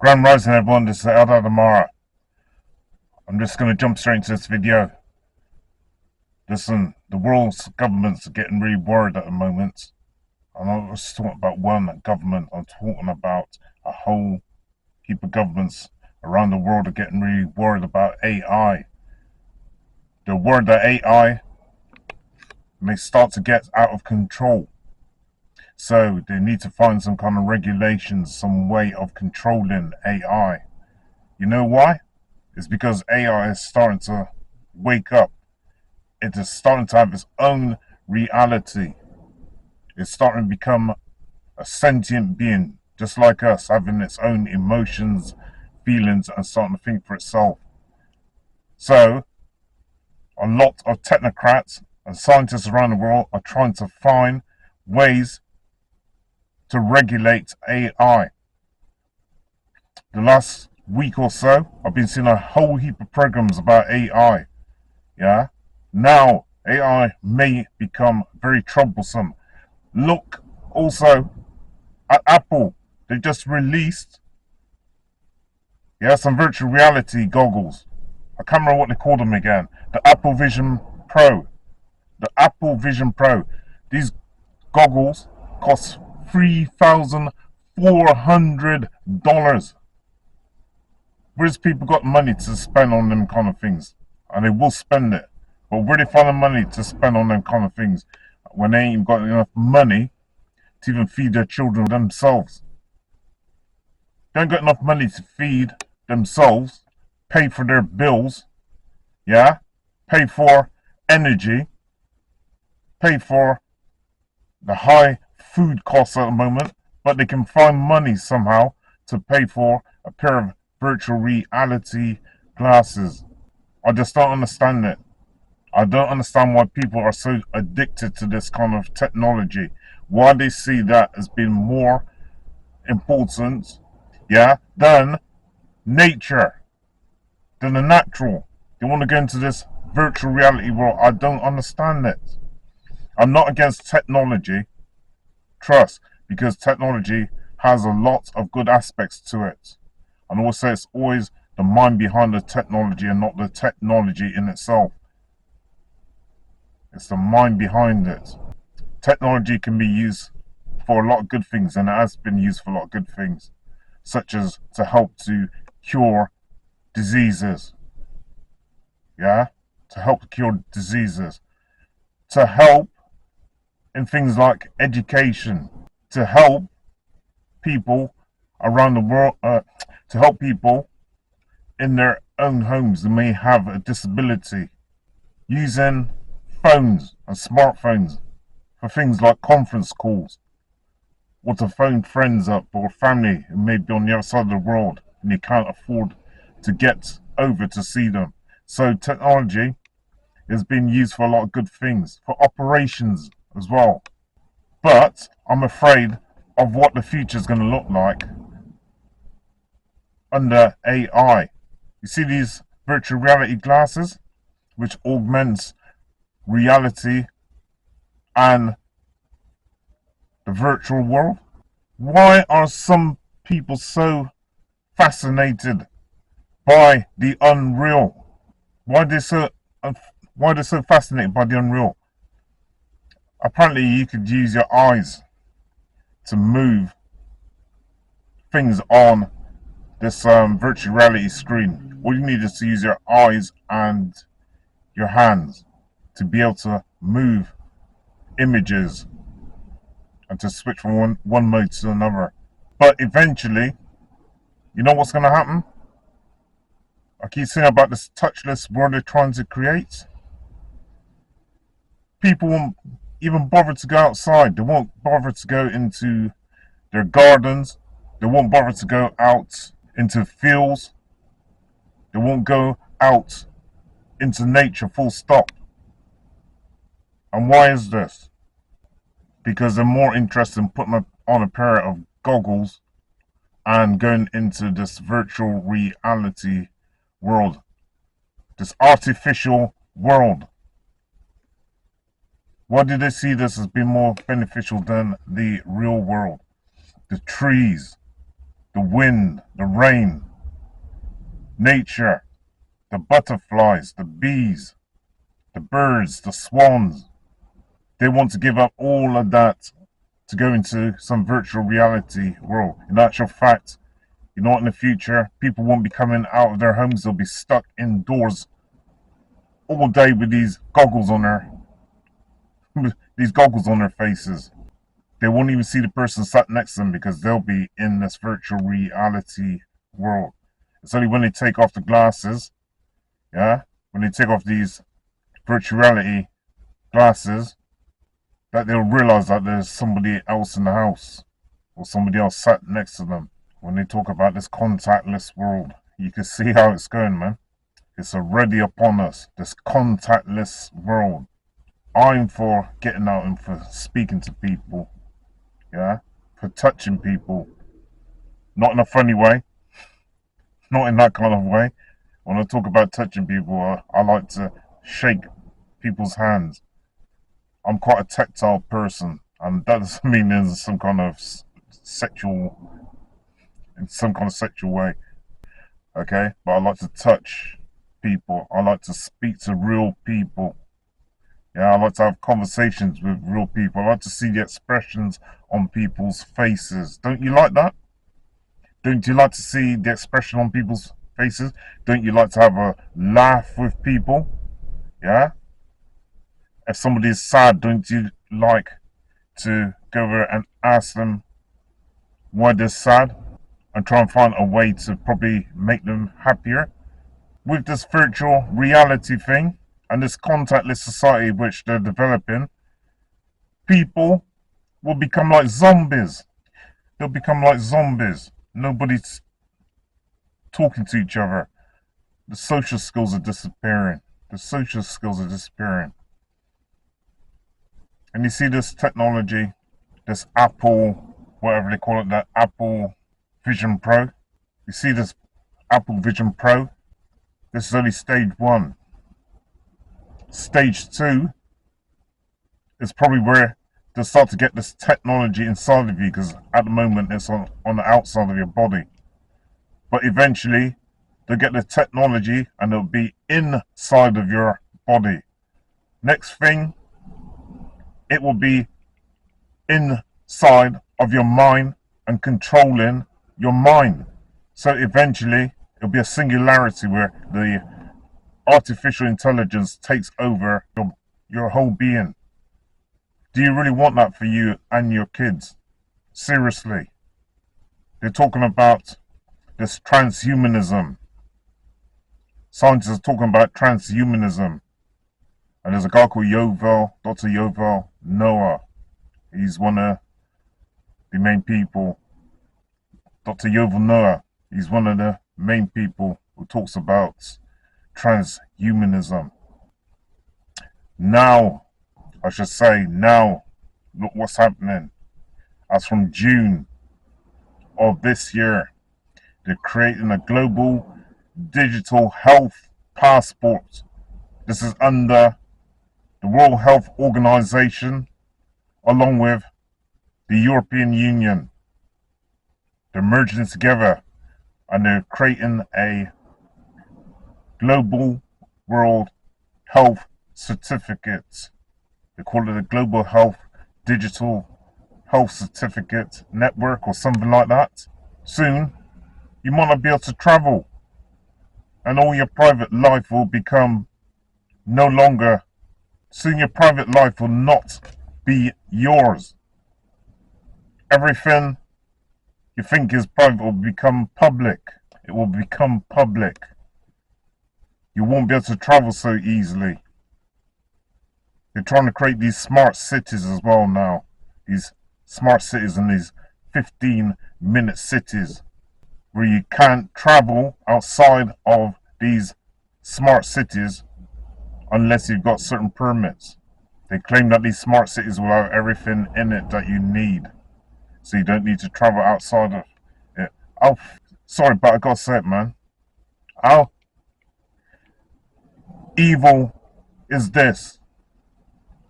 Grand Rising everyone, this is Eldad Amara. I'm just going to jump straight into this video. Listen, the world's governments are getting really worried at the moment. I'm not just talking about one government, I'm talking about a whole heap of governments around the world are getting really worried about AI. They're worried that AI may start to get out of control. So they need to find some kind of regulations, some way of controlling AI. You know why? It's because AI is starting to wake up. It is starting to have its own reality. It's starting to become a sentient being, just like us, having its own emotions, feelings, and starting to think for itself. So, a lot of technocrats and scientists around the world are trying to find ways to regulate AI. The last week or so, I've been seeing a whole heap of programs about AI. Yeah? Now, AI may become very troublesome. Look also at Apple. They just released some virtual reality goggles. I can't remember what they called them again. The Apple Vision Pro. The Apple Vision Pro. These goggles cost $3,400. Where's people got money to spend on them kind of things? And they will spend it. But where they find the money to spend on them kind of things when they ain't got enough money to even feed their children themselves? They ain't got enough money to feed themselves, pay for their bills, pay for energy, pay for the high food costs at the moment, but they can find money somehow to pay for a pair of virtual reality glasses. I just don't understand it. I don't understand why people are so addicted to this kind of technology. Why they see that as being more important, than nature, than the natural. They want to go into this virtual reality world. I don't understand it. I'm not against technology, trust, because technology has a lot of good aspects to it. And also it's always the mind behind the technology and not the technology in itself. It's the mind behind it. Technology can be used for a lot of good things, and it has been used for a lot of good things, such as to help to cure diseases. To help cure diseases. To help in things like education. To help people around the world, to help people in their own homes who may have a disability, using phones and smartphones for things like conference calls, or to phone friends up or family who may be on the other side of the world and you can't afford to get over to see them. So technology is being used for a lot of good things, for operations as well. But I'm afraid of what the future is going to look like under AI. You see these virtual reality glasses, which augments reality and the virtual world? Why are some people so fascinated by the unreal? Why are they so fascinated by the unreal? Apparently you could use your eyes to move things on this virtual reality screen. All you need is to use your eyes and your hands to be able to move images and to switch from one mode to another. But eventually, you know what's going to happen? I keep saying about this touchless world they're trying to create. People won't even bother to go outside. They won't bother to go into their gardens. They won't bother to go out into fields. They won't go out into nature, full stop. And why is this? Because they're more interested in putting on a pair of goggles and going into this virtual reality world, this artificial world. Why do they see this as being more beneficial than the real world? The trees, the wind, the rain, nature, the butterflies, the bees, the birds, the swans. They want to give up all of that to go into some virtual reality world. In actual fact, you know what, in the future, people won't be coming out of their homes. They'll be stuck indoors all day with these goggles on their faces. They won't even see the person sat next to them because they'll be in this virtual reality world. It's only when they take off the glasses, yeah, when they take off these virtual reality glasses, that they'll realize that there's somebody else in the house or somebody else sat next to them. When they talk about this contactless world, you can see how it's going, man. It's already upon us, this contactless world. I'm for getting out and for speaking to people, yeah, for touching people. Not in a funny way, not in that kind of way. When I talk about touching people, I like to shake people's hands. I'm quite a tactile person, and that doesn't mean there's some kind of sexual way, okay? But I like to touch people. I like to speak to real people. Yeah, I like to have conversations with real people. I like to see the expressions on people's faces. Don't you like that? Don't you like to see the expression on people's faces? Don't you like to have a laugh with people? Yeah? If somebody is sad, don't you like to go over and ask them why they're sad and try and find a way to probably make them happier? With this virtual reality thing and this contactless society which they're developing, people will become like zombies. They'll become like zombies. Nobody's talking to each other. The social skills are disappearing. And you see this technology, this Apple, whatever they call it, that Apple Vision Pro. You see this Apple Vision Pro? This is only stage 1. Stage 2 is probably where they start to get this technology inside of you, because at the moment it's on the outside of your body. But eventually they'll get the technology and it'll be inside of your body. Next thing, it will be inside of your mind and controlling your mind. So eventually it'll be a singularity where the artificial intelligence takes over your whole being. Do you really want that for you and your kids? Seriously. They're talking about this transhumanism. Scientists are talking about transhumanism. And there's a guy called Dr. Yuval Noah. He's one of the main people. Dr. Yuval Noah, he's one of the main people who talks about transhumanism. Now, I should say now, look what's happening. As from June of this year, they're creating a global digital health passport. This is under the World Health Organization, along with the European Union. They're merging together and they're creating a global world health certificate. They call it a Global Health Digital Health Certificate Network or something like that. Soon, you might not be able to travel, and all your private life will become no longer. Soon your private life will not be yours. Everything you think is private will become public. It will become public. You won't be able to travel so easily. They're trying to create these smart cities as well now. These smart cities and these 15-minute cities where you can't travel outside of these smart cities unless you've got certain permits. They claim that these smart cities will have everything in it that you need, so you don't need to travel outside of it. Sorry, but I gotta say it, man. How evil is this?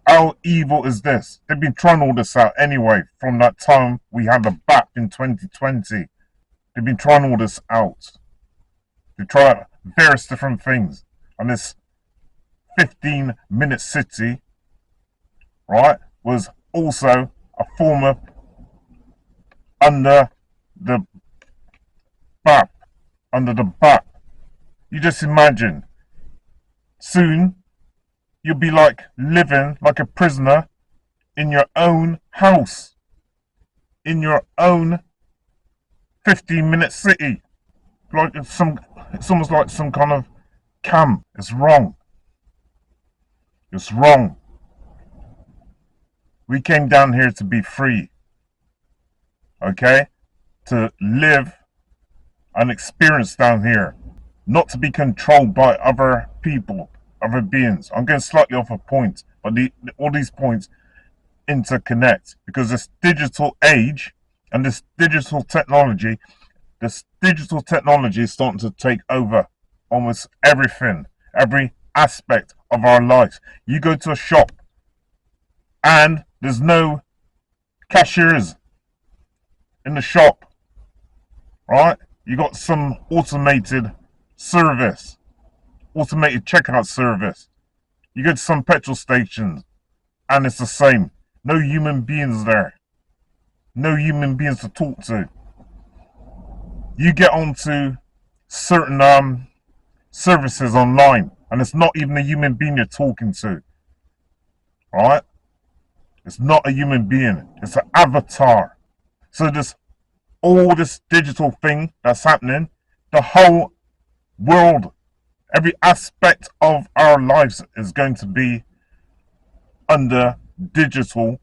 How evil is this? They've been trying all this out anyway from that time we had the BAP in 2020. They've been trying all this out. They try out various different things. And this 15-minute city, right, was also a former under the BAP. Under the BAP. You just imagine. Soon, you'll be like living like a prisoner in your own house. In your own 15-minute city. Like it's almost like some kind of camp. It's wrong. It's wrong. We came down here to be free. Okay? To live and experience down here. Not to be controlled by other people, other beings. I'm going slightly off a point, but all these points interconnect. Because this digital age and this digital technology is starting to take over almost everything, every aspect of our lives. You go to a shop and there's no cashiers in the shop, right? You got some automated service, automated checkout service. You go to some petrol stations and it's the same. No human beings there. No human beings to talk to. You get onto certain services online and it's not even a human being you're talking to. Right? It's not a human being. It's an avatar. So all this digital thing that's happening, the whole world, every aspect of our lives is going to be under digital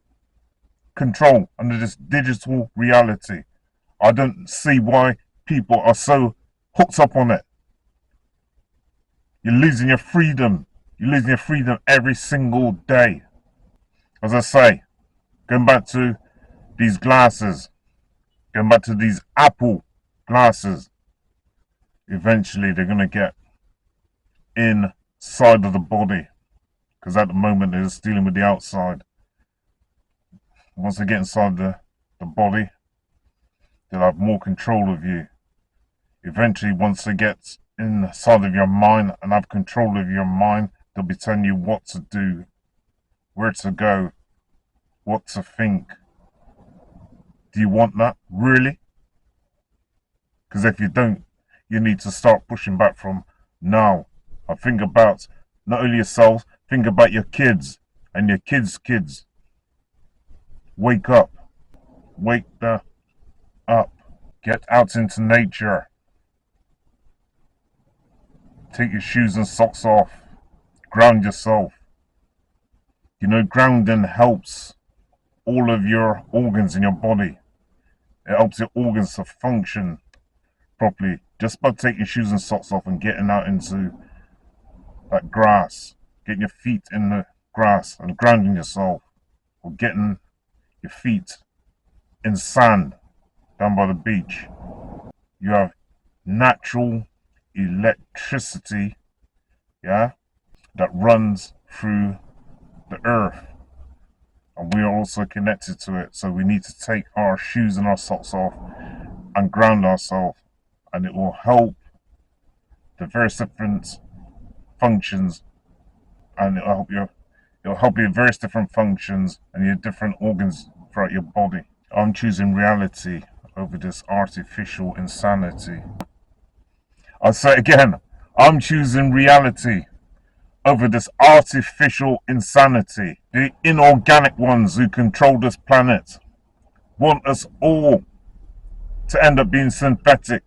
control, under this digital reality. I don't see why people are so hooked up on it. You're losing your freedom. You're losing your freedom every single day. As I say, going back to these glasses, going back to these Apple glasses, eventually they're going to get inside of the body. Because at the moment they're just dealing with the outside. Once they get inside the body, they'll have more control of you. Eventually, once they get inside of your mind and have control of your mind, they'll be telling you what to do, where to go, what to think. Do you want that? Really? Because if you don't, you need to start pushing back from now. And think about not only yourselves, think about your kids and your kids' kids. Wake up. Wake the up. Get out into nature. Take your shoes and socks off. Ground yourself. You know, grounding helps all of your organs in your body. It helps your organs to function properly. Just by taking your shoes and socks off and getting out into that grass. Getting your feet in the grass and grounding yourself. Or getting your feet in sand down by the beach. You have natural electricity, yeah, that runs through the earth, and we are also connected to it. So we need to take our shoes and our socks off and ground ourselves, and it will help the various different functions, and it'll help your various different functions and your different organs throughout your body. I'm choosing reality over this artificial insanity. I'll say it again, I'm choosing reality over this artificial insanity. The inorganic ones who control this planet want us all to end up being synthetic.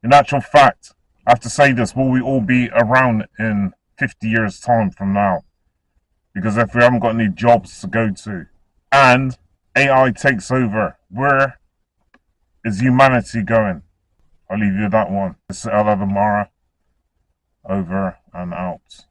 In actual fact, I have to say this, will we all be around in 50 years' time from now? Because if we haven't got any jobs to go to, and AI takes over, where is humanity going? I'll leave you that one. This is Eldad Amara, over and out.